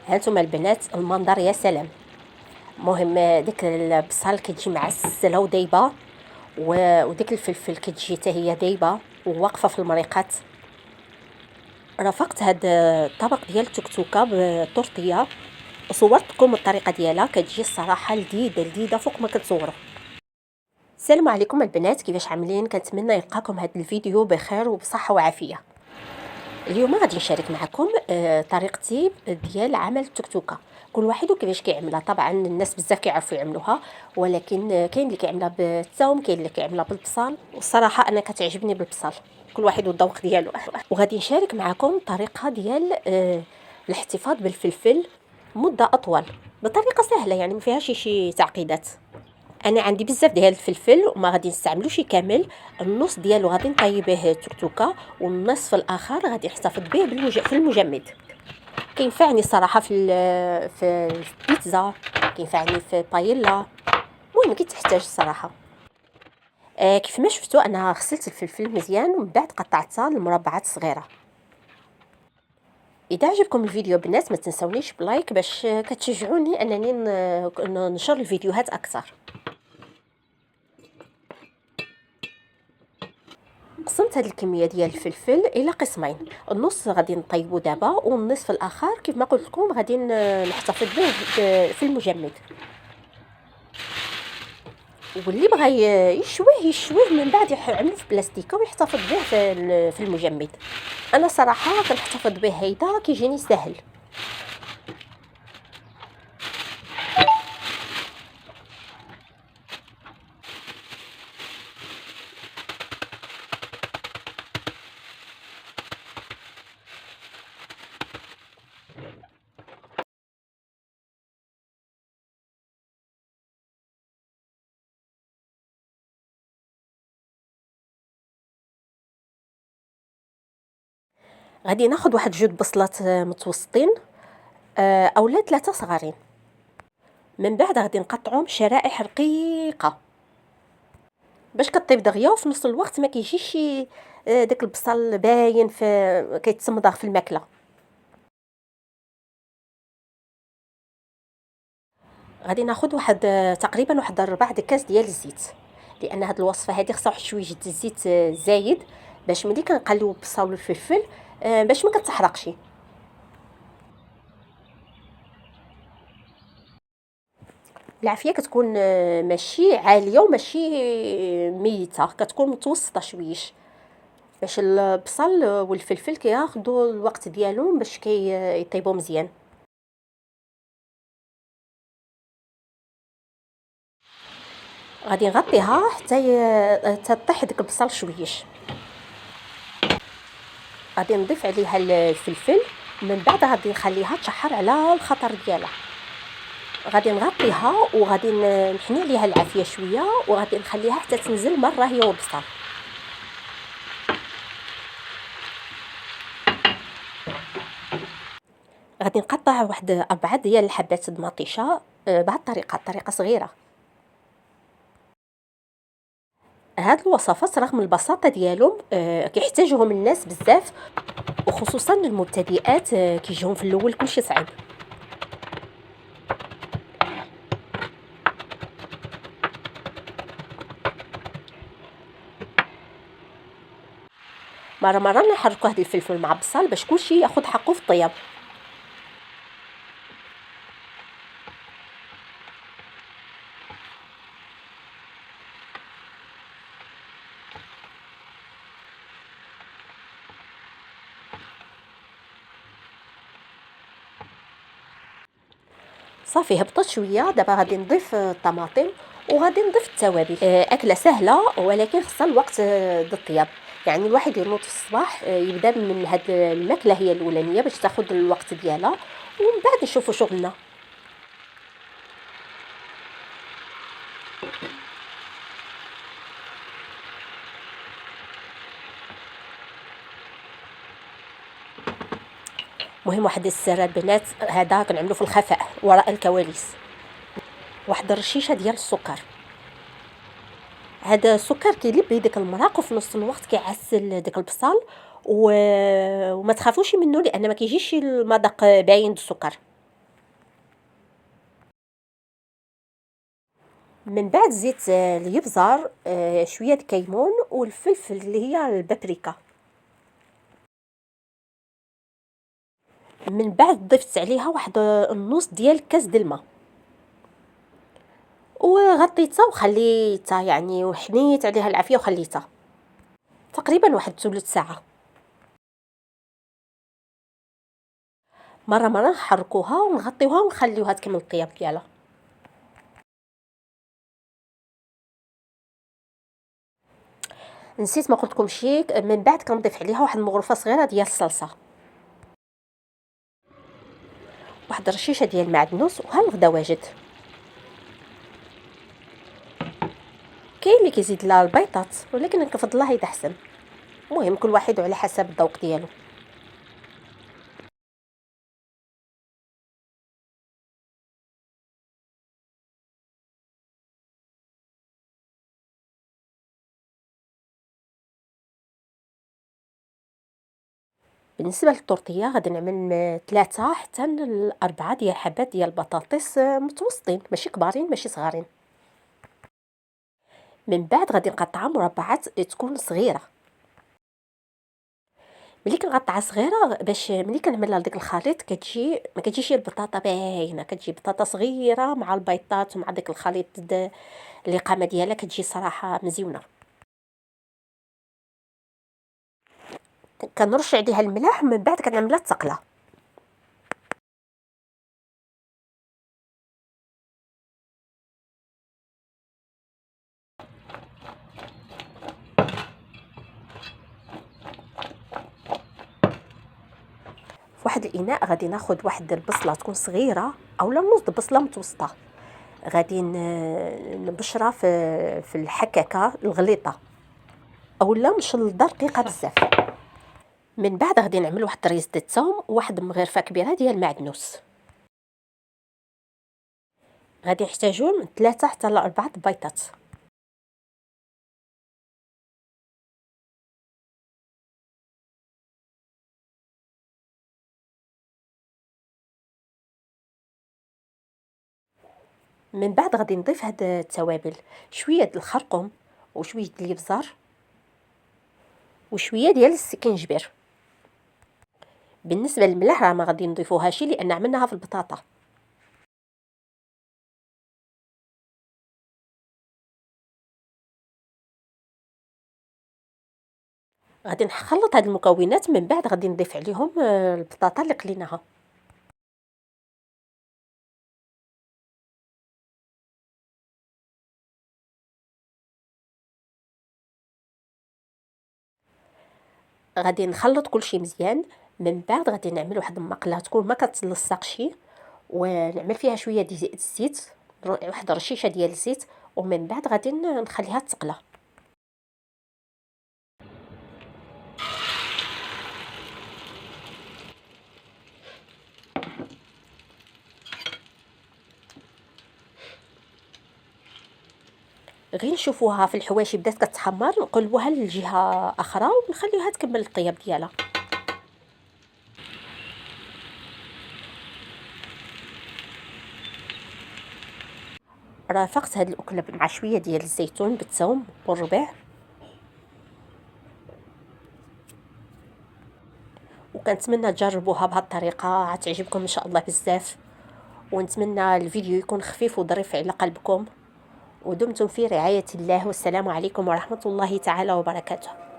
هانتوما البنات المنظر يا سلام. المهم ديك البصل كتجي معسله ودايبه، وديك الفلفل كتجي حتى هي دايبه وواقفه في المريقات. رافقت هاد الطبق ديال التكتوكه بالطورطيه، صورت لكم الطريقه ديالها، كتجي الصراحه لذيذه لذيذه فوق ما كتصوروا. السلام عليكم البنات، كيفاش عاملين؟ كنتمنى يلقاكم هاد الفيديو بخير وبصحه وعافيه. اليوم غادي نشارك معكم طريقتي ديال عمل التكتوكه. كل واحد وكيفاش كيعملها، طبعا الناس بزاف كيعرفوا يعملوها، ولكن كاين اللي كيعملها بالثوم، كاين اللي كيعملها بالبصل، والصراحه انا كتعجبني بالبصل، كل واحد والذوق ديالو. وغادي نشارك معكم طريقه ديال الاحتفاظ بالفلفل مده اطول بطريقه سهله، يعني ما فيهاش شي تعقيدات. انا عندي بزاف ديال الفلفل وما غادي نستعملوش كامل، النص ديالو غادي نطيبه تكتوكه، والنصف الاخر غادي نحتفظ به في المجمد. كينفعني صراحه في البيتزا، كينفعني في بايلا، المهم كي تحتاج الصراحه. كيف ما شفتوا انا غسلت الفلفل مزيان ومن بعد قطعتها لمربعات صغيره. اذا عجبكم الفيديو بنات ما تنسونيش بلايك باش كتشجعوني انني ننشر الفيديوهات اكثر. قسمت هذه الكميه ديال الفلفل الى قسمين، النص غادي نطيبو دابا والنصف الاخر كيف ما قلت لكم غادي نحتفظ به في المجمد. واللي بغى يشويه من بعد يعملو في بلاستيكه ويحتفظ به في المجمد. انا صراحه كنحتفظ به هيدا كيجيني سهل. غادي ناخذ واحد جوج بصلات متوسطين، اولا 3 صغارين. من بعد غادي نقطعهم شرائح رقيقه باش كطيب دغيا، وفي نفس الوقت ما كيجيش داك البصل باين في كيتسمضغ في الماكله. غادي ناخذ واحد تقريبا واحد 4 كاس ديال الزيت، لان هاد الوصفه هذه خصها واحد شويه الزيت زايد باش ملي كنقليو البصل والفلفل باش ما كتحرقش. العافيه كتكون ماشي عاليه وماشي ميته، كتكون متوسطه شويش، باش البصل والفلفل كياخذوا الوقت ديالهم باش يطيبوا مزيان. غادي نغطيها حتى تطيح ديك البصل شويش. غادي نضيف عليها الفلفل، من بعد غادي نخليها تشحر على الخطر ديالها. غادي نغطيها وغادي نحني عليها العافيه شويه، وغادي نخليها حتى تنزل مره هي والبصل. غادي نقطع واحد 4 ديال الحبات المطيشه بهذه الطريقه صغيره. هاد الوصفات رغم البساطه ديالهم كيحتاجهم الناس بزاف، وخصوصا المبتدئات كيجيهم في الاول كلشي صعيب. مره نحركوا هاد الفلفل مع البصل باش كلشي ياخذ حقه في الطياب. صافي هبطت شويه، دابا غادي نضيف الطماطم وغادي نضيف التوابل. اكله سهله ولكن خصها الوقت د الطياب، يعني الواحد ينوض في الصباح يبدا من هاد الماكله هي الاولانيه باش تاخذ الوقت ديالها، ومن بعد نشوفوا شغلنا. مهم واحد السر البنات، هذا كنعملو في الخفاء وراء الكواليس. واحد الرشيشه ديال السكر، هذا السكر كيلب ديك المرق وفي نفس الوقت كيعسل ديك البصل وما تخافوش منه لان ما كيجيش المذاق باين السكر. من بعد زيت اليبزر، شويه الكيمون والفلفل اللي هي البابريكا. من بعد ضفت عليها واحد النص ديال كاس د الماء وغطيتها وخليتها، يعني وحنيت عليها العافيه وخليتها تقريبا واحد ثلث ساعه. مره مره نحركوها ونغطيوها ونخليوها تكمل الطياب ديالها. نسيت ما قلتلكمش، من بعد كنضيف عليها واحد المغرفه صغيره ديال الصلصه، واحد الرشيشه ديال المعدنوس، وها الغدا واجد. كاين اللي كيزيد لها البيضات، ولكن انا كنفضلها هيدا احسن. المهم كل واحد على حسب الذوق ديالو. بالنسبه للطورطيه غادي نعمل 3 حتى ل 4 ديال حبات ديال البطاطس، متوسطين، ماشي كبارين ماشي صغارين. من بعد غادي نقطعها مربعات تكون صغيره. ملي كنقطعها صغيره باش ملي كنعملها لديك الخليط ما كتجيش البطاطا باينه، كتجي بطاطا صغيره مع البيضات ومع داك الخليط اللي قامه ديالها، كتجي صراحه مزيونه. كنرش عليها الملح ومن بعد كنعملها تقله. في واحد الاناء غادي ناخذ واحد البصله تكون صغيره اولا نص بصله متوسطه، غادي نبشرها في الحكاكه الغليظه اولا مشلضه رقيقه بزاف. من بعد غادي نعمل واحد ريزه الثوم وواحد مغرفه كبيره ديال المعدنوس. غادي نحتاجو من 3 حتى ل 4 بيضات. من بعد غادي نضيف هاد التوابل، شويه د الخرقوم وشويه د الابزار وشويه ديال السكينجبير. بالنسبه للملح راه ما غادي نضيفوهاش لان عملناها في البطاطا. غادي نخلط هاد المكونات، من بعد غادي نضيف عليهم البطاطا اللي قليناها. غادي نخلط كلشي مزيان. من بعد غادي نعمل واحد المقله تكون ما كتلصقش، ونعمل فيها شويه ديال الزيت، واحد رشيشه ديال الزيت، ومن بعد غادي نخليها تقلى. غير نشوفوها في الحواشي بدات كتحمر نقلبوها لجهه اخرى ونخليوها تكمل الطياب ديالها. رافقت هاد الاكله مع شويه ديال الزيتون بالثوم والربيع، وكنتمنى تجربوها بهذه الطريقه، غتعجبكم ان شاء الله بزاف. ونتمنى الفيديو يكون خفيف وظريف على قلبكم، ودمتم في رعايه الله، والسلام عليكم ورحمه الله تعالى وبركاته.